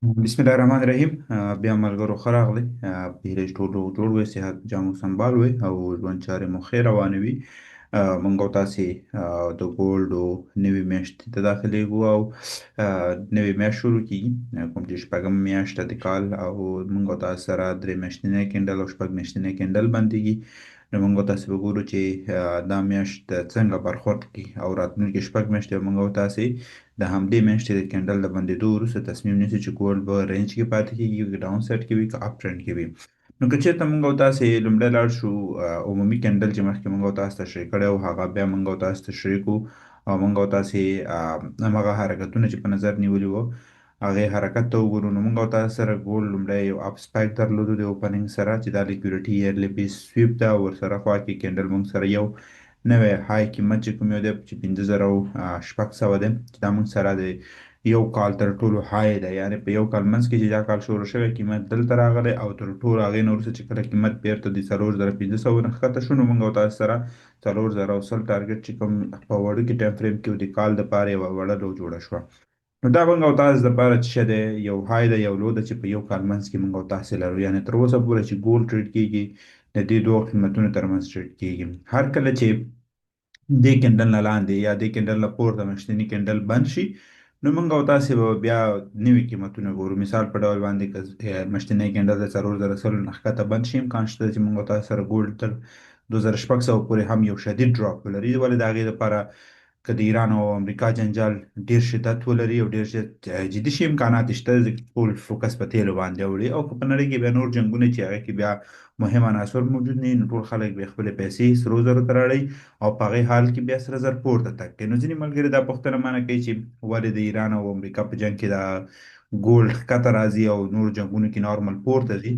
بسم الله الرحمن الرحیم. بیا ملګرو ښه راغلی. په هیله چې ټولو جوړ وي، صحت جام او سنبال وي او ژوند چارې مو ښې روانې وي. موږ او تاسې د ګولډو نوې میاشتې ته داخلېږو او نوې میاشت شروع کېږي، کوم چې شپږم میاشت ده د کال، او موږ او تاسو سره درې میاشتنی کینډل او شپږ میاشتنی کینډل بندېږي. نو موږ او تاسې به ګورو چې دا میاشت څنګه برخورد کړي، او راتلونکي شپږ میاشتې به موږ او تاسې د همدې میاشتې د کینډل د بندېدو وروسته تصمیم نیسو چې ګولډ به رینج کې پاتې کېږي، که ډاون سایډ کې وي، که اپ ټرند کې وي. نو که چېرته موږ او تاسې لومړی لاړ شو عمومي کینډل چې مخکې موږ او تاسو تشریح کړی و، هغه بیا موږ او تاسو تشریح کړو، او موږ او تاسې همغه حرکتونه چې په نظر نیولي وو هغې حرکت ته وګورو. نو موږ او تاسو سره ګولډ لومړی یو اپ سپایک درلودو د اوپننګ سره، چې دا لیکوریټي ایرلی پیس سویپ ده، او ورسره خوا کې کینډل موږ سره یو نوی های قیمت چې کوم یو دی چې 50,600 دی، چې دا موږ سره د یو کال تر ټولو های ده. یعنې په یو کال منځ کې چې دا کال شروع شوی قیمت دلته راغلی، او تر ټولو هغې نه وروسته چې کله قیمت بیرته د 4500 نه ښکته شو، نو موږ او تاسو سره 4010 ټارګټ چې کوم په وړوکي ټایم فریم کې و د کال دپاره یوه وړه لو جوړه شوه. نو دا موږ او تاسو دپاره څه شی دی؟ یو های ده، یو لو ده چې په یو کال منځ کې موږ او تاسې لرو. یعنې تر اوسه پورې چې ګولډ ټریډ کېږي د دې دوه قیمتونو ترمنځ ټریډ کېږي. هر کله چې دې کینډل نه لاندې یا دې کینډل نه پورته میاشتني کینډل بند شي، نو موږ او تاسې به بیا نوي قیمتونه ګورو. مثال په ډول باندې که میاشتنی کینډل د 4000 نه ښکته بند شي، امکان شته چې موږ او تاسو سره ګولډ تر 2600 پورې هم یو شدید ډراپ ولري. ولې؟ د هغې لپاره که د ایران او امریکا جنجال ډیر شدت ولري او ډیر جدي شي، امکانات شته ځکه ټول فوکس په تیلو باندې وړي، او که په نړۍ کې بیا نور جنګونه چې هغه کې بیا مهم عناصر موجود نه وي، نو ټول خلک بیا خپلې پیسې سرو زرو ته راړي، او په هغې حال کې بیا سره زر پورته تګ کوي. نو ځینې ملګري دا پوښتنه معنی کوي چې ولې د ایران او امریکا په جنګ کې دا ګولډ ښکته راځي او نور جنګونو کې نارمل پورته ځي.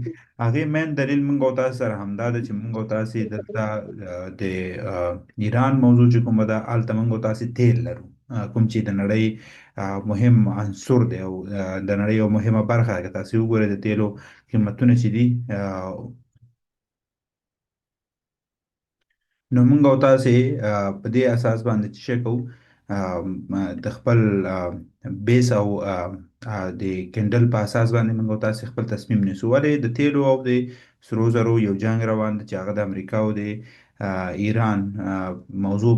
هغې مین دلیل موږ او تاسو سره همدا ده چې موږ او تاسې دلته د ایران موضوع چې کومه ده، هلته موږ او تاسې تیل لرو، کوم چې د نړۍ مهم عنصر دی، او د نړۍ یو مهمه برخه ده. که تاسې وګورئ د تیلو قیمتونه چې دي، نو موږ او تاسې په دې اساس باندې څه شی کوو؟ د خپل بیس او د کینډل په اساس باندې موږ او تاسې خپل تصمیم نیسو. ولې؟ د تیلو او د سرو زرو یو جنگ روان دی چې هغه د امریکا او د ایران موضوع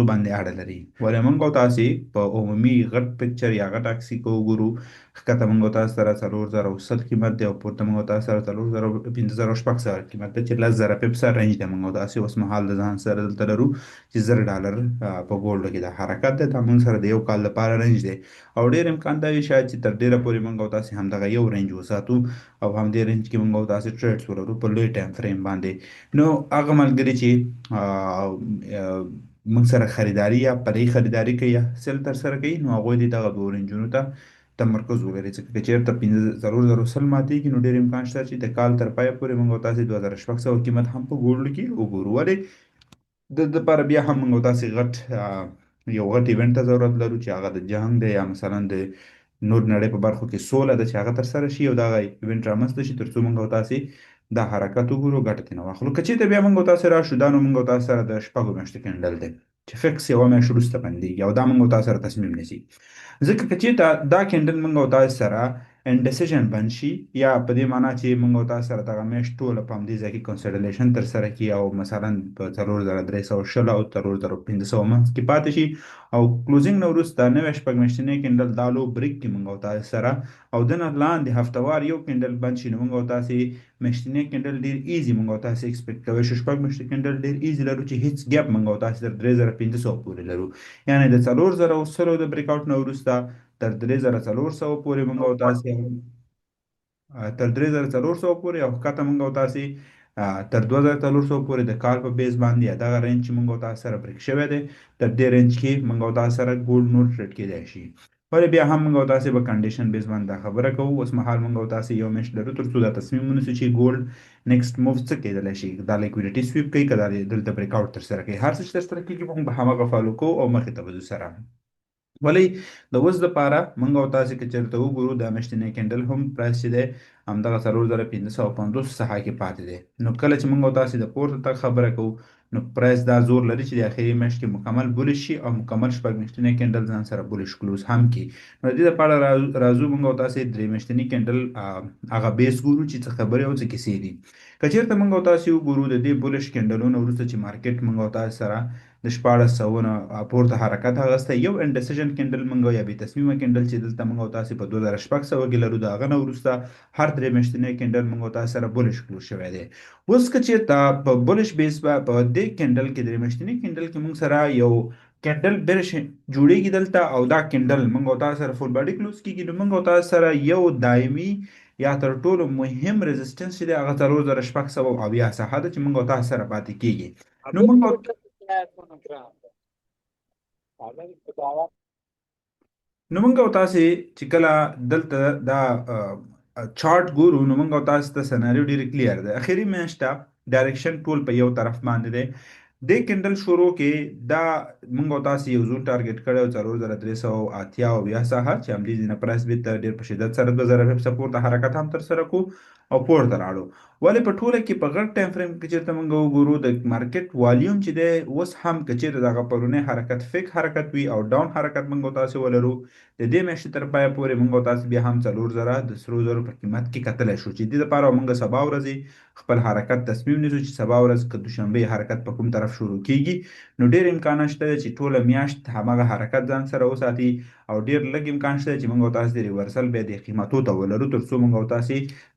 باندې اړه لري. ولې موږ او تاسې په عمومي غټ پکچر یا غټ عکسي کې وګورو، ښکته موږ او تاسو سره 4000 قیمت دی، او پورته موږ او تاسو سره 50,600 قیمت دی، چې 10,000 پیپسه رینج دی. موږ او تاسې اوس مهال د ځان سره دلته لرو چې $1000 په ګولډو کې دا حرکت دی. دا موږ سره د یو کال لپاره رینج دی، او ډېر امکان دا وي شاید چې تر ډېره پورې موږ او تاسې همدغه یو رینج وساتو، او همدې رینج کې موږ او تاسې ټریډز ولرو په لوی ټایم فریم باندې. نو هغه ملګري چې موږ سره خریداري یا پرې خریداري کوي یا سیل ترسره کوي، نو هغوی دې دغه دوه رینجونو ته تمرکز ولري. ځکه که چېرته 50,000 ماتېږي، نو ډېر امکان شته چې د کال تر پایه پورې موږ او تاسې 2600 قیمت هم په ګولډو کې وګورو. ولې؟ د لپاره بیا هم موږ او تاسې یو غټ ایونت ته ضرورت لرو چې هغه د جنګ دی، یا مثلا د نور نړۍ په برخو کې سوله ده چې هغه ترسره شي، او دغه ایونت رامنځته شي تر څو موږ او تاسې دا حرکت وګورو، ګټه ترې واخلو. که چېرته بیا موږ او تاسې راشو، دا نو موږ او تاسو سره د شپږو میاشتو کینډل دی چې فکس یوه میاشت وروسته بندېږي، او دا موږ او تاسو سره تصمیم نیسي. ځکه که چېرته دا کینډل موږ او تاسو سره انډیسیژن بند شي، یا په دې معنا چې موږ او تاسو سره دغه میاشت ټوله په همدې ځای کې کنسولیډیشن ترسره کړي، او مثلا په 4320 او 4500 منځ کې پاتې شي، او کلوزینګ نه وروسته نوی شپږ میاشتنی کینډل دا لو بریک کړي موږ او تاسو سره، او دنه لاندې هفتهوار یو کینډل بند شي، نو موږ او تاسې میاشتنی کینډل ډېر ایزي موږ او تاسې ایکسپیکټ کوی شو. شپږ میاشتې کینډل ډېر ایزي لرو چې هیڅ ګیپ موږ او تاسې تر 3500 پورې لرو. یعنې د 4010 د بریک آوټ نه وروسته تر 3400 پورې موږ او تاسې تر 3400 پورې، او ښکته موږ او تاسې تر 2400 پورې د کال په بیس باندې، یا دغه رینج چې موږ او تاسو سره بریک شوی دی، تر دې رینج کې موږ او تاسو سره ګولډ نور ټریډ کېدای شي. ولې؟ بیا هم موږ او تاسې به کنډیشن بیس باندې دا خبره کوو. اوس مهال موږ او تاسې یو میاشت لرو تر څو دا تصمیم ونیسو چې ګولډ نیکسټ موو څه کېدلی شي، دا لیکویډیټي سویپ کوي، که دا دلته بریک آوټ ترسره کوي. هر څه چې ترسره کېږي موږ به هماغه فالو کوو او مخې ته به ځو سره. ولی د اوس دپاره موږ او تاسې که چېرته وګورو، دا میاشتنی کینډل هم پرایس چې دی همدغه 4550 څخه کې پاتې دی. نو کله چې موږ او تاسې د پورته تګ خبره کوو، نو پرایس دا زور لري چې د اخري میاشت کې مکمل بولش شي او مکمل شپږ میاشتنی کینډل ځان سره بولش کلوز هم کی. نو د دې لپاره راځو موږ او تاسو درې میاشتنی کینډل هغه بیس ګورو چې څه خبرې او څه کیسې دي. که چیرته موږ او تاسو وګورو د دې بولش کینډلونو وروسته چې مارکیټ موږ او تاسو سره د 1400 نه پورته حرکت هغسته یو انډیسیژن کینډل موږ یا بې تصمیمه کینډل چې دلته موږ او تاسو په 2600 کې لرو د هغه نه وروسته هر درې میاشتنی کینډل موږ او تاسو سره بولش کلوز شوی دی. اوس که چیرته په بولش بیس په دې کینډل کې درې میاشتنی کینډل کې موږ سره یو کینډل برش جوړیږي دلته او دا کینډل موږ او تاسو سره فول باډي کلوز کیږي نو موږ او تاسو سره یو دایمي یا تر ټولو مهم ريزिस्टنس چې دی هغه 4600 ساحه ده چې موږ او تاسو سره پاتې کیږي. نو موږ نو موږ او تاسو چې کله دلته دا چارت ګورو نو موږ او تاسو ته سناریو ډیر کلیر ده. اخیری میاشته ډایرکشن ټول په یو طرف باندې دی. د کینډل شروع کې دا موږ او تاسو یو زون ټارګټ کړو 4380 او بیا ساحه چې هم دې نه پرایس به ډیر په شدت سره 2000 سپورت حرکت هم تر سره کو او پورته راړو. ولې په ټوله کې په غټ ټایم فریم کې چیرته موږ وګورو د مارکیټ والیوم چې دی اوس هم کچیر دغه پرونه حرکت فیک حرکت وي او ډاون حرکت موږ او تاسو ولرو. د دې میاشتې تر پای پورې موږ او تاسو بیا هم 4000 د سرو زرو په قیمت کې کتلی شو چې د لپاره موږ سبا ورځې خپل حرکت تصمیم نیسو چې سبا ورځ که دوشنبه حرکت په کوم طرف شروع کیږي نو ډیر امکان شته چې ټوله میاشت همغه حرکت ځان سره وساتي او ډیر لږ امکان شته چې موږ او تاسو د ریورسل بیا د قیمتو ته ولرو ترڅو موږ او تاسو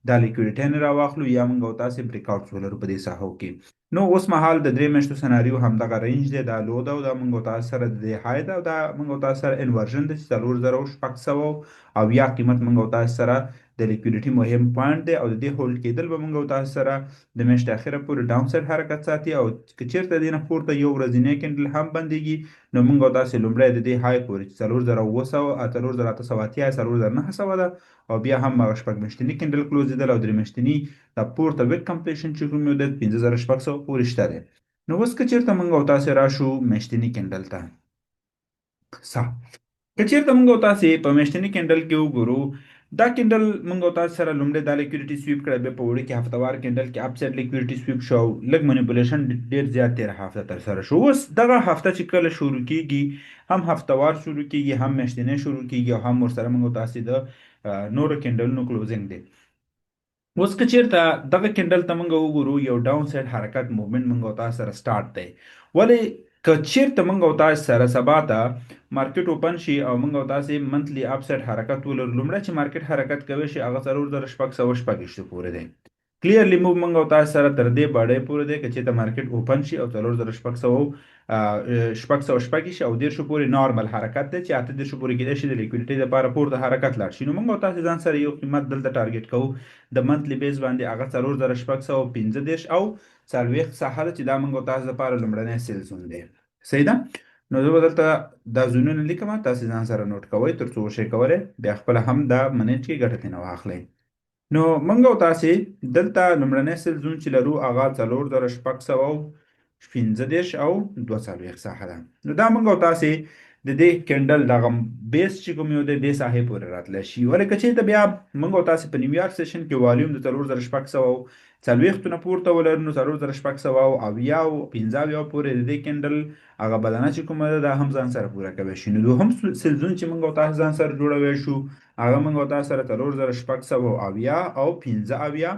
د لیکویډیټي نه راواخلو یا موږ او تاسو بریک اوټس ولرو په دې ساحو کې. نو اوس مهال د درې میاشتو سناریو همدغه رینج دی دا لو ده او دا موږ او تاسو سره د های ده او دا موږ او تاسو سره انورژن د 4600 او یا قیمت موږ او تاسو سره د لیکویډیټي مهم پوینټ دی او د دې هولډ کېدل به موږ او تاسو سره د میاشتې اخره پورې ډاون سایډ حرکت ساتي او که چیرته د نه پورته یو ورځنی کینډل هم بنديږي نو موږ او تاسو لومړی د دې های پورې 4900 4980 ده او بیا هم شپږ میاشتنی کینډل کلوز دي او درې میاشتنی د پورته ویک کمپلیشن چې کوم یو د 15600 پورې شته دی. نو اوس که چیرته موږ او تاسو راشو میاشتنی کینډل ته که چیرته موږ او تاسو په میاشتنی کینډل کې وګورو دا کینډل موږ او تاسو سره لومړی د لیکویډیټي سویپ کړی بیا په وړي کې هفتوار کینډل کې اپ سایډ لیکویډیټي سویپ شو لږ منیپولیشن ډیر زیات تیر هفته تر سره شو. اوس دغه هفته چې کله شروع کیږي هم هفتوار شروع کیږي هم میاشتنی شروع کیږي او هم ورسره موږ او تاسو د نورو کینډلونو کلوزینګ دی. اوس که چیرته دغه کینډل ته موږ وګورو یو ډاون سایډ حرکت موومنت موږ او تاسو سره سٹارټ دی. ولې که چیرته موږ او تاسو سره سبا ته مارکیټ اوپن شي او موږ او تاسو منتلی اپ سایډ حرکت ولر لومړی چې مارکیټ حرکت کوي شي هغه 4600 پورې دی. کلیرلی موږ موږ او تاسو سره تر دې باندې پورې دی چې ته مارکیټ اوپن شي او 4600 شي او 1.5 پورې نارمل حرکت دی چې 8 پورې کېدای شي د لیکویډیټي لپاره پورته حرکت لاړ شي. نو موږ او تاسو ځان سره یو قیمت دلته ټارګټ کوو د منتلی بیس باندې هغه 4615 او 40 ساحه چې دا موږ او تاسو لپاره لومړنی سیل زون دی. صحیح ده. نو زه به دلته دا زونونه لیکم تاسو ځان سره نوٹ کوئ ترڅو وشئ کولی بیا خپل هم دا منیج کې ګټه ترې نه واخلئ. نو موږ او تاسو دلته لومړنی سیل زون چې لرو هغه 4615 او 240 ساحه ده. نو دا موږ او تاسو د دې کینډل دغه بیس چې کوم یو د دې ساحې پورې راتلی شي. ولې که چېرته بیا موږ او تاسو په نیویارک سیشن کې والیوم د 4640 نه پورته ولرو نو 4600 او 15 پورې د دې کینډل هغه بلنه چې کومه ده دا هم ځان سره پوره کوي شي. نو دوهم سیلزون چې موږ او تاسو ځان سره جوړوي شو هغه موږ او تاسو سره 4600 او 15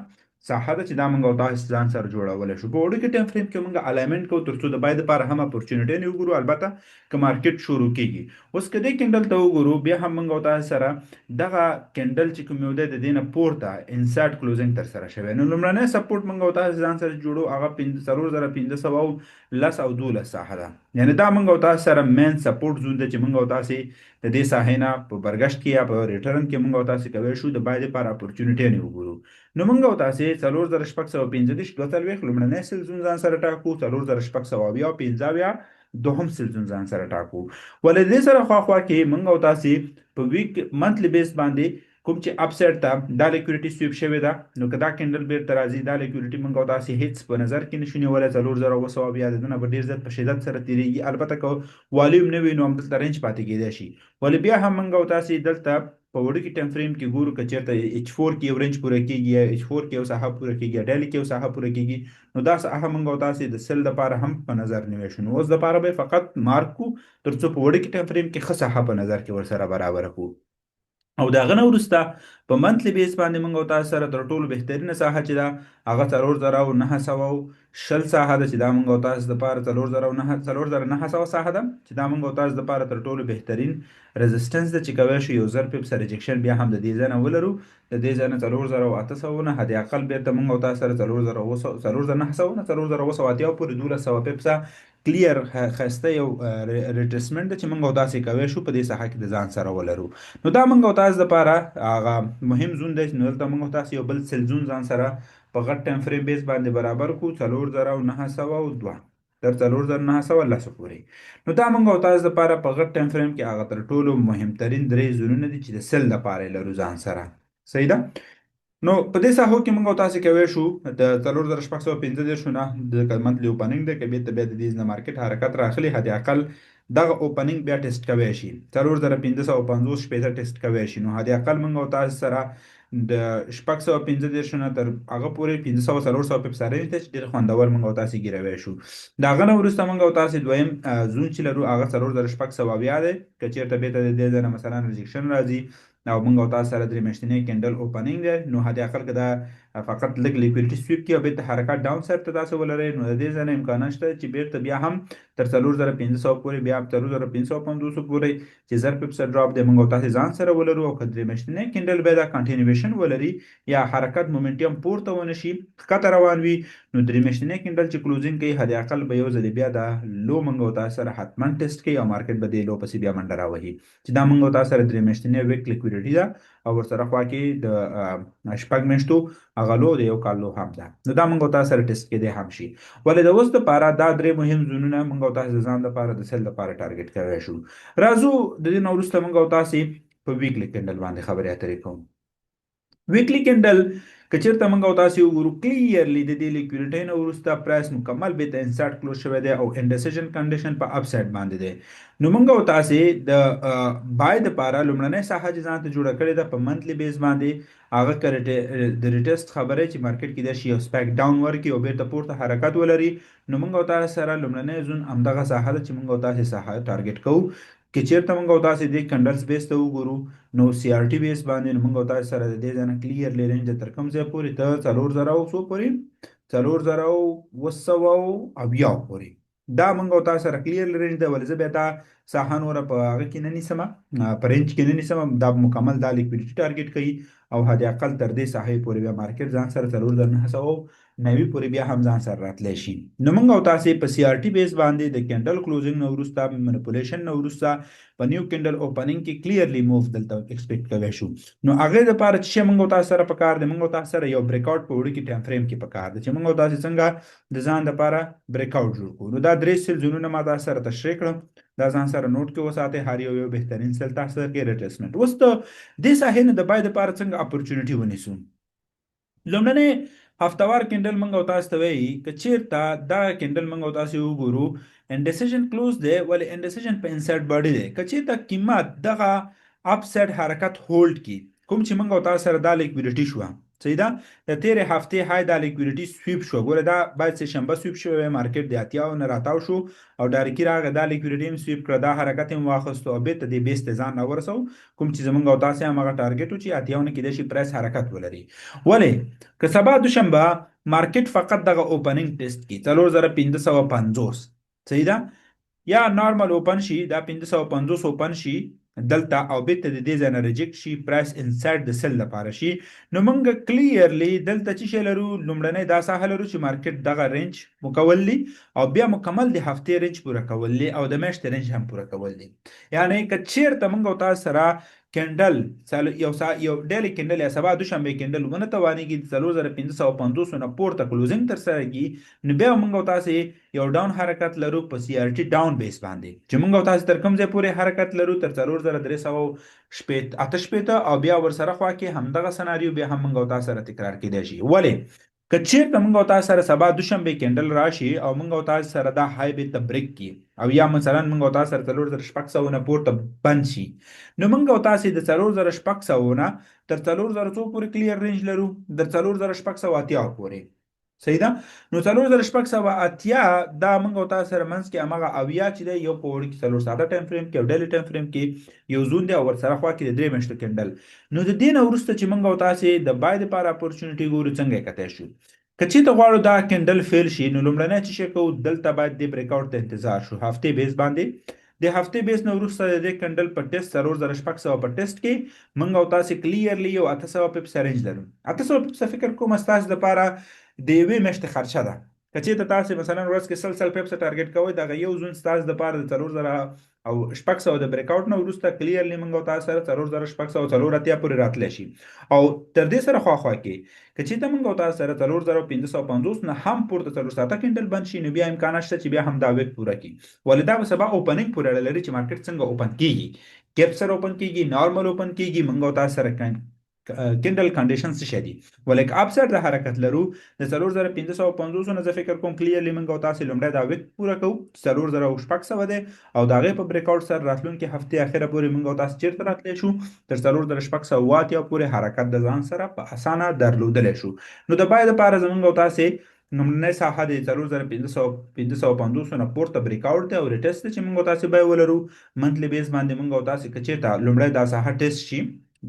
ساحه ده چې دا موږ او تاسو ځان سره جوړول شو. په وړو کې ټایم فریم کې موږ الاینمنت کوو ترڅو د باید لپاره هم اپورچونټی نه وګورو البته که مارکیټ شروع کیږي. اوس که دې کینډل ته وګورو بیا هم موږ او تاسو سره دغه کینډل چې کوم یو دی د دې نه پورته انسرټ کلوزینګ تر سره شوی. نو لومړنی سپورټ موږ او تاسو ځان سره جوړو هغه 4500 او 12 ساحه ده. یعنی دا موږ او تاسو سره مین سپورټ زون دی چې موږ او تاسو د دې ساحې نه په برګشت کې یا په ریټرن کې موږ او تاسو کوي شو د باید لپاره اپورچونټی نه وګورو. نو موږ او تاسو 4615 لومړنی سیل زون ځان سره ټاکو 4600 او 15 دوهم سیل زون ځان سره ټاکو. ولې دې سره خواخوا کې موږ او تاسو په ویک منتلی بیس باندې کوم چې اپ سایډ ته دا لیکویډیټي سویپ شوی ده نو که دا کینډل بیرته راځي دا لیکویډیټي موږ او تاسو هیڅ په نظر کې نشو نیولی 4200 دونه به ډېر زیات په شدت سره تیریږي. البته که والیوم نه وي نو همدلته رینج پاتې کېدای شي. ولې بیا هم موږ او تاسو دلته په وړوکي ټایم فریم کې ګورو که چېرته H4 کې یو رینج پوره کېږي یا H4 کې یو ساحه پوره کېږي یا ډیلي کې یو ساحه پوره کېږي نو دا ساحه موږ او تاسې د سل دپاره هم په نظر نیولی شو. نو اوس دپاره به فقط مارک کو تر څو په وړوکي ټایم فریم کې ښه ساحه په نظر کې ورسره برابره کړو. او د هغه نه وروسته په منتلي بیس باندې موږ او تاسو سره تر ټولو بهترینه ساحه چې ده هغه 4920 ساحه ده چې دا موږ او تاسو دپاره 4900 ساحه ده چې دا موږ او تاسو دپاره تر ټولو بهترین رزسټنس ده چې کولی شو یو زر پیپسه ریجکشن بیا هم د دې ځای نه ولرو. د دې ځای نه 4800 نه حد اقل بیرته موږ او تاسو سره 4900 نه 4980 پورې 1200 پیپسه کلیر ښایسته یو ریټریسمنټ ده چې موږ او تاسې کولی شو په دې ساحه کې د ځان سره ولرو. نو دا موږ او تاسو دپاره هغه مهم زون دی نو دلته موږ او تاسو یو بل سل زون ځان سره په غټ ټایم فریم بیس باندې برابر کړو 4902 تر 4910 پورې. نو دا موږ او تاسو دپاره په غټ ټایم فریم کې هغه تر ټولو مهمترین درې زونونه دي چې د سل دپاره یې لرو ځان سره. صحیح ده. نو په دې ساحو کې موږ او تاسو کولی شو د 4615 نه د منتلي اوپننګ دی که بیرته بیا د دې نه مارکیټ حرکت راغلی حد اقل دغه اوپننګ بیا ټیسټ کوی شي 4550 شپېته ټیسټ کوی شي. نو حد اقل موږ او تاسو سره د 615 نه تر هغه پورې 500 پیپس رینج دی چې ډېر خوندور موږ او تاسو ګیروی شو. د هغه نه وروسته موږ او تاسو دویم زون چې لرو هغه 4670 دی که چېرته بیرته د دې ځای نه مثلا ریجکشن راځي او موږ او تاسو سره درې میاشتنی کینډل اوپننګ دی نو حد اقل که دا فقط لږ لیکویډیټي سویپ کړي او بیرته حرکت ډاون سایډ ته داسې ولرئ نو د دې ځای نه امکانات شته چې بیرته بیا هم تر 4500 پورې بیا 4550 پورې چې زر پیپسه ډراپ دی موږ او تاسې ځان سره ولرو او که درې میاشتنی کینډل بیا دا کنټینیویشن ولري یا حرکت مومنټیم پورته ونه شي ښکته روان وي نو درې میاشتنی کینډل چې کلوزینګ کوي حد اقل به یو ځلې بیا دا لو موږ او تاسو سره حتما ټیسټ کوي او مارکیټ به دې لو پسې بیا منډه راوهي چې دا موږ او تاسو سره درې میاشتنی ویک لیکویډیټي ده او ورسره خوا کې د شپږ میاشتو هغه لو د یو کال لو هم ده. نو دا موږ او تاسو سره ټیسټ کېدی هم شي. ولې د اوس دپاره دا درې مهم زونونه موږ او تاسو د ځان دپاره د سل دپاره ټارګټ کوی شو. راځو د دې نه وروسته موږ او تاسې په ویکلی کینډل باندې خبرې اترې کوو. ویکلی کینډل که چېرته موږ او تاسې وګورو کلیرلی د دې لیکویډیټۍ نه وروسته پرایس مکمل بیرته انسټارټ کلوز شوی دی او انډیسیژن کنډیشن په اپ سایډ باندې دی. نو موږ او تاسې د بای دپاره لومړنۍ ساحه چې ځان ته جوړه کړې ده په منتلي بیس باندې هغه که د ریټیسټ خبره چې مارکیټ کې دی شي یو سپیک ډاون ورکړي او بیرته پورته حرکت ولري نو موږ او تاسو سره لومړنۍ زون همدغه ساحه ده چې موږ او تاسې ساحه ټارګټ کوو. که چېرته موږ او تاسې دې کنډلز بیس ته وګورو نو سی آر ټي بیس باندې نو موږ او تاسو سره د دې ځای نه کلیرلی رینج د تر کوم ځای پورې ته 4000 پورې 4080 پورې دا موږ او تاسو سره کلیرلی رینج دی. ولې زه بیا دا ساحه نوره په هغه کې نه نیسم په رینج کې نه نیسم دا مکمل دا لیکویډیټي ټارګټ کوي او حد اقل تر دې ساحې پورې بیا مارکیټ ځان سره 4990 پورې بیا هم ځان سره راتلی شي. نو موږ او تاسې په سی آر ټي بیس باندې د کینډل کلوزینګ نه وروسته منیپولیشن نه وروسته په نیو کینډل اوپننګ کې کلیرلی موف دلته ایکسپیکټ کوی شو. نو هغې دپاره چې شی موږ او تاسو سره پکار دی موږ او تاسو سره یو بریک آوټ په وړوکي ټایم فریم کې پکار دی چې موږ او تاسې څنګه د ځان دپاره بریک آوټ جوړ کړو. نو دا درې سل زونونه ما تاسو سره تشریح کړم دا ځان سره نوٹ کې وساتئ هر یو بهترین سل تاسو سره کې ریټریسمنټ. اوس د دې ساحې نه د بای دپاره څنګه اپورچونیټي ونیسو. لومړنۍ هفتوار کینډل موږ او تاسو ته وایي که چېرته دا کینډل موږ او تاسې وګورو انډیسیژن کلوز دی ولې انډیسیژن په انسایډ باډي دی. که چېرته قیمت دغه اپ سایډ حرکت هولډ کی کوم چې موږ او تاسو سره دا لیکویډیټي شوه صحیح ده د تېرې هفتې های دا لیکویډیټي سویپ شوه ګوره دا باید سه شنبه سویپ شوی مارکیټ د اتیاو نه راتاو شو او ډارکي راغی دا لیکویډیټي هم سویپ کړه دا حرکت هم واخیستو او بیرته دې بیس ته ځان راورسو کوم چې زموږ او تاسې هم هغه ټارګټ و چې اتیاو نه کېدای شي پرایس حرکت ولري. ولې که سبا دوشنبه مارکیټ فقط دغه اوپننګ ټیسټ کړي 4550 صحیح ده یا نارمل اوپن شي دا 550 اوپن شي دلته او بیرته د دې ځای نه ریجکټ شي پرایس انسایډ د سل لپاره شي نو موږ کلیرلی دلته څه شی لرو لومړنۍ دا ساحه لرو چې مارکیټ دغه رینج مکول دی او بیا مکمل د هفتې رینج پوره کول دی او د میاشتې رینج هم پوره کول دی. یعنی که چېرته موږ او تاسو سره کینډل یو ډیلی کینډل یا سبا دوشنبې کینډل ونه توانېږي 4550 نه پورته کلوزینګ ترسره کړي نو بیا موږ او تاسې یو ډاون حرکت لرو په سی آر ټي ډاون بیس باندې چې موږ او تاسې تر کوم ځای پورې حرکت لرو تر 4388 او بیا ورسره خوا کې همدغه سناریو بیا هم موږ او تاسو سره تکرار کېدای شي. ولې که چیرته موږ او تاسو سره سبا دوشنبه کېندل راشي او موږ او تاسو سره دا های بیت بریک کی او یا مثلا موږ او تاسو سره 4000 نه پورته بند شي، نو موږ او تاسو د 4000 نه تر 4000 پورې کلیر رینج لرو، د 4000 پورې. صحیح ده. نو 4000 دا موږ او تاسو سره منځ کې هغه اویا چې دی یو په وړ کې 4 ساعته ټایم فریم کې او ډیلی ټایم فریم کې یو زون دی او ورسره خوا کې د 3 میاشتو کېندل. نو د دې نه وروسته چې موږ او تاسو د بای د لپاره اپورچونټي ګورو څنګه یې کتای شو. که چېرته غواړو دا کېندل فیل شي نو لومړنی چې شی کوو دلته باید د بریک اوټ ته انتظار شو هفتې بیس باندې. د هفتې بیس نه وروسته د دې کېندل په ټیسټ 4000 په ټیسټ کې موږ او تاسو کلیرلی یو 800 پیپس رینج لرو. 800 پیپس فکر کوم تاسو لپاره د یوې میاشتې خرچه ده. که چېرته تاسو مثلا ورځ کې سل پیپس ټارګټ کوئ دغه یو زون ستاسو لپاره د 4000 او 600 د بریک اوټ نه وروسته کلیرلی موږ او تاسو سره 4600 پورې راتلی شي. او تر دې سره خواخوا کې که چېرته موږ او تاسو سره 4550 نه هم پورته 4 ساعته کېندل بند شي نو بیا امکان شته چې بیا هم دا ویک پوره کړي. ولې دا به سبا اوپننګ پورې اړه لري چې مارکیټ څنګه اوپن کیږي، ګیپ سره اوپن کیږي، نارمل اوپن کیږي، موږ او تاسو سره کېندل کنډیشن څه شي دي. ولکه اپ سایډ د حرکت لرو د 4550 نه زه فکر کوم کلیرلی موږ او تاسو لومړی دا ویک پوره کوو 4600 دی او د هغې په بریک اوټ سره راتلونکي هفتې اخره پورې موږ او تاسو چیرته راتلی شو تر 4600 پورې حرکت د ځان سره په اسانه درلودلی شو. نو د بای دپاره زموږ او تاسې لومړنۍ ساحه د 4550 نه پورته بریک اوټ دی او ریټیسټ دی چې موږ او تاسې بای ولرو منتلی بیس باندې موږ او تاسې که چېرته لومړی دا ساحه ټیسټ شي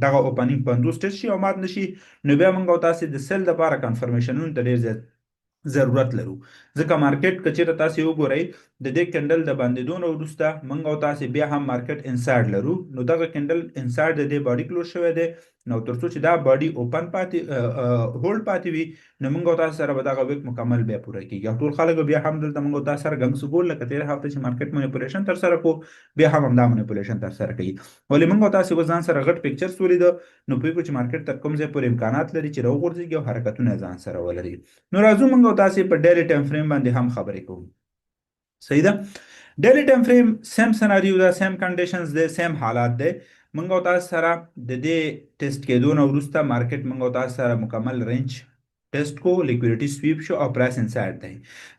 دغه اوپننګ 50 ټیسټ شي او مات نشي نو بیا موږ او تاسې د سیل دپاره کنفرمیشنونو ته ډېر زیات ضرورت لرو. ځکه مارکیټ که چېرته تاسې وګورئ د دې کېندل د بندېدو نه وروسته موږ او تاسې بیا هم مارکیټ انسایډ لرو نو دغه کېندل انسایډ د دې باډي کلوز شوی دی نو تر څو چې دا باډي اوپن پاتې هولډ پاتې وي نو موږ او تاسو سره به دغه ویک مکمل بیا پوره کېږي او ټول خلک بیا هم دلته موږ او تاسو سره ګنګ سګول لکه تېره هفته چې مارکیټ منیپولیشن ترسره کړو بیا هم همدا منیپولیشن ترسره کوي. ولې موږ او تاسو ځان سره غټ پکچرز ولیده نو پوهېږو چې مارکیټ تر کوم ځای پورې امکانات لري چې راوغورځېږي او حرکتونه ځان سره ولري. نو راځو موږ او تاسې په ډیلی ټایم فریم باندې هم خبرې کوو. صحیح ده. ډیلی ټایم فریم سیم سناریو ده، سیم کنډیشنز دی، سیم حالات دی. موږ او تاسو سره د دې ټیسټ کېدو نه وروسته مارکیټ موږ او تاسو سره مکمل رینج ټیسټ کو لیکویډیټي سویپ شو او پرایس انسایډ دی.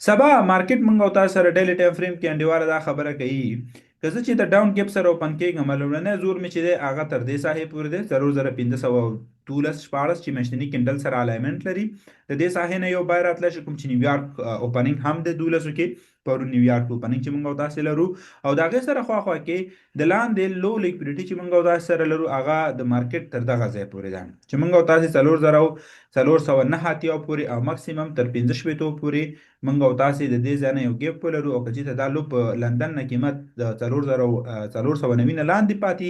سبا مارکیټ موږ او تاسو سره ډیلی ټایم فریم کې انډیواله دا خبره کوي که زه چې د ډاون ګیپ سره اوپن کېږم لومړنی زور مې چې دی هغه تر دې ساحې پورې دی 4514 چې میاشتني کېندل سره الایمنټ لري. د دې ساحې نه یو بای راتلی شي کوم چې نیویارک اوپننګ هم د 1200 کې پرون نیویارک اوپننګ چې موږ او تاسې لرو او د هغې سره خواخوا کې د لاندې لو لیکویډیټي چې موږ او تاسې سره لرو هغه د مارکیټ تر دغه ځای پورې ده چې موږ او تاسې 409 پورې او مکسیمم تر 15 پورې موږ او تاسې د دې ځای نه یو ګیپ ولرو او که چېرته دا لو په لندن نه قیمت د 4490 نه لاندې پاتې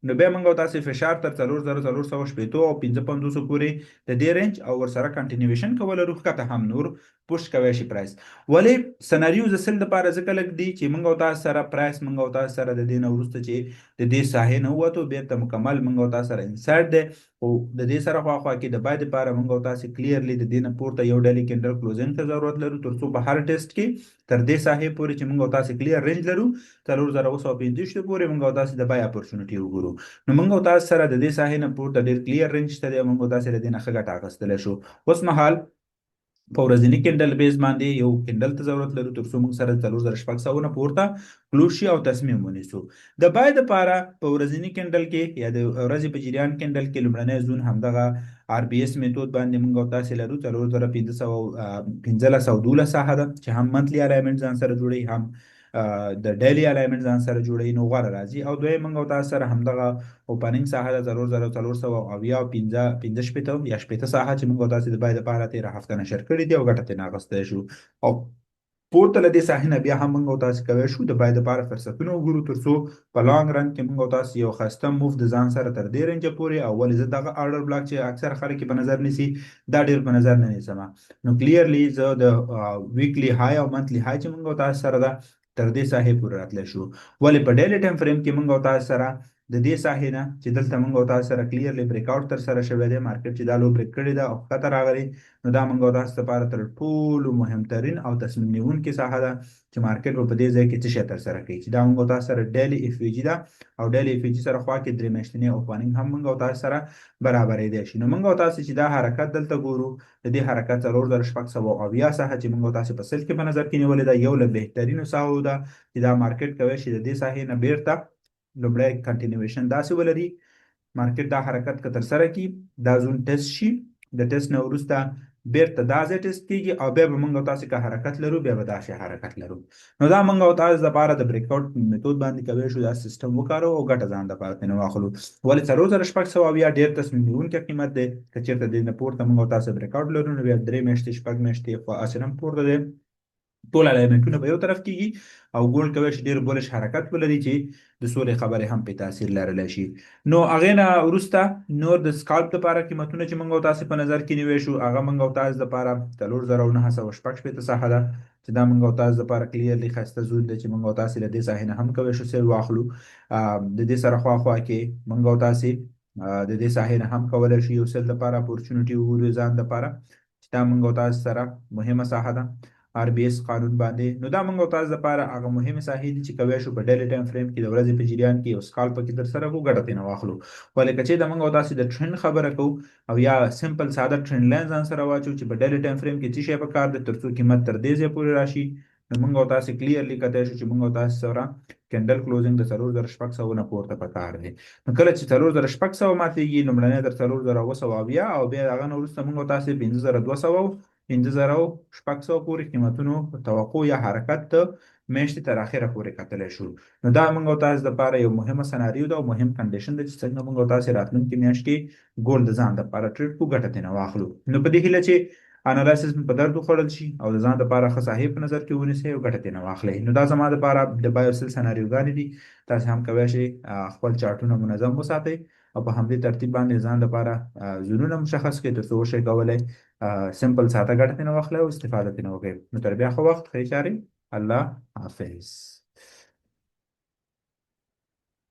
نو بیا موږ او تاسې فشار تر 4460 او 55 پورې د دې رینج او ورسره کنټینیویشن کولی لرو ښکته هم نور پوش کوی شي پرایس. ولې سناریو د سل دپاره ځکه لږ دی چې موږ او تاسو سره پرایس موږ او تاسو سره د دې نه وروسته چې د دې ساحې نه ووتو بېرته مکمل موږ او تاسو سره انسایډ دی خو د دې سره خواخوا کې د بای دپاره موږ او تاسې کلیرلی د دې نه پورته یو ډلې کېنډل کلوزینګ ته ضرورت لرو تر څو په هر ټیسټ کې تر دې ساحې پورې چې موږ او تاسې کلیر رینج لرو 4925 پورې موږ او تاسې د بای اپورچونټي وګورو. نو موږ او تاسو سره د دې ساحې نه پورته ډېر کلیر رینج شته دی او موږ او تاسې له دې نه ښه ګټه اخیستلی شو. اوس مهال په ورځني کېنډل بیس باندې یو کېنډل ته ضرورت لرو تر څو موږ سره 4600 نه پورته کلوز شي او تصمیم ونیسو. د بای دپاره په ورځني کېنډل کې یا د ورځې په جریان کېنډل کې لومړنی زون همدغه آر بي اس میتود باندې موږ او تاسې لرو 4512 ساحه ده چې هم منتلي الایمنټ ځان سره جوړوي هم د ډیلی الایمنټ ځان سره جوړوي نو غوره راځي او دویم موږ او تاسو سره همدغه اوپننګ ساحه ده 4415 یا 15 ساحه چې موږ او تاسې د بای دپاره تېره هفته نشر کړي دي او ګټه ترېنه اخیستی شو او پورته له دې ساحې نه بیا هم موږ او تاسې کوی شو د بای دپاره فرصتونه وګورو تر څو په لانګ رن کې موږ او تاسې یو ښایسته موف د ځان سره تر دې رینجه پورې او ولې زه دغه آرډر بلاک چې اکثر خلک یې په نظر نیسي دا ډېر په نظر نه نیسم نو کلیرلی زه د ویکلی های او منتلی های چې موږ او تاسې سره ده تر دې ساحې پورې راتلی شو. ولې په ډیلی ټایم فریم کې موږ او تاسو سره د دې ساحې نه چې دلته موږ او تاسو سره کلیرلی بریک اوټ تر سره شوی دی، مارکیټ چې دا لو بریک کړې ده او ښکته راغلی، نو دا موږ او تاسو لپاره تر ټولو مهمترین او تصمیم نیونکې ساحه ده چې مارکیټ به په دې ځای کې څه شی ترسره کوي، چې دا موږ او تاسو سره ډیلی اف وی جي ده او ډیلی اف وی جي سره خوا کې درې میاشتنی اوپننګ هم موږ او تاسو سره برابرېدی شي. نو موږ او تاسو چې دا حرکت دلته ګورو، د دې حرکت 4680 ساحه چې موږ او تاسو په سل کې په نظر کې نیولې ده، یو له بهترینو ساحو ده چې دا مارکیټ کوي چې د دې ساحې نه بیرته لومړی کنټینیویشن داسې ولري، مارکیټ دا حرکت که ترسره کړي، دا زون ټیسټ شي، د ټیسټ نه وروسته بیرته دا ځای ټیسټ کېږي او بیا به موږ او تاسو که حرکت لرو، بیا به داسې حرکت لرو. نو دا موږ او تاسو لپاره د بریک اوټ میتود باندې کولی شو دا سیستم وکاروو او ګټه ځان لپاره ترې واخلو. ولې 4680 ډېر تصمیم نیونکی قیمت دی، که چېرته دې نه پورته موږ او تاسو بریک اوټ لرو، نو بیا 3 میاشتې 6 میاشتې خو هسې هم پورته دی، ټول الیمنټونه په یو طرف کېږي او ګولډ کولی شي ډېر بولش حرکت ولري چې د سولې خبرې هم پې تاثیر لرلی شي. نو هغې نه وروسته نور د سکالپ دپاره قیمتونه چې موږ او تاسې په نظر کې نیوی شو، هغه موږ او تاسو دپاره 4916 ساحه ده چې دا موږ او تاسو دپاره کلیرلی ښایسته زون دی چې موږ او تاسې له دې ساحې نه هم کولی شو سیل واخلو. د دې سره خواخوا کې موږ او تاسې د دې ساحې نه هم کولی شو یو سیل دپاره اپورچونټي وګورو ځان دپاره، چې دا موږ او تاسو سره مهمه ساحه ده آر بی اس قانون باندې. نو دا موږ او تاسو لپاره هغه مهمې ساحې دي چې کولی شو په ډیلی ټایم فریم کې د ورځې په جریان کې یو سکال پکې ترسره کړو، ګټه ترېنه واخلو. ولې که چېرته موږ او تاسو د ټرینډ خبره کوو او یا سمپل ساده ټرینډ لاین ځان سره واچو چې په ډیلی ټایم فریم کې څه شی پکار دی تر څو قیمت تر دې ځای پورې راشي، نو موږ او تاسو کلیرلی کتلی شو چې موږ او تاسو سره کینډل کلوزینګ د 4600 نه پورته پکار دی. نو کله چې 4600 ماتېږي، لومړنی تر 4970 او بیا هغه نه وروسته موږ او تاسو 5200 5600 پورې قیمتونو توقع یا حرکت ته میاشتې تر اخره پورې کتلی شو. نو دا موږ او تاسو لپاره یو مهمه سناریو ده او مهم کنډیشن ده چې څنګه موږ او تاسو راتلونکې میاشت کې ګولډ د ځان لپاره ټریډ کړو، ګټه ترېنه واخلو. نو په دې هیله چې انالایسس په درد وخوړل شي او د ځان لپاره ښه صحیح په نظر کې ونیسئ او ګټه ترېنه واخلئ. نو دا زما لپاره د بایوسل سناریوګانې دي، تاسو هم کولی شئ خپل چارټونه منظم وساتئ او په همدې ترتیب باندې ځان لپاره زونونه مشخص کړئ تر څو وشئ کولی سمپل ساده ګټه ترېنه واخلئ او استفاده ترېنه وکړئ. نو تر بیا ښه وخت، ښې چارې، الله حافظ.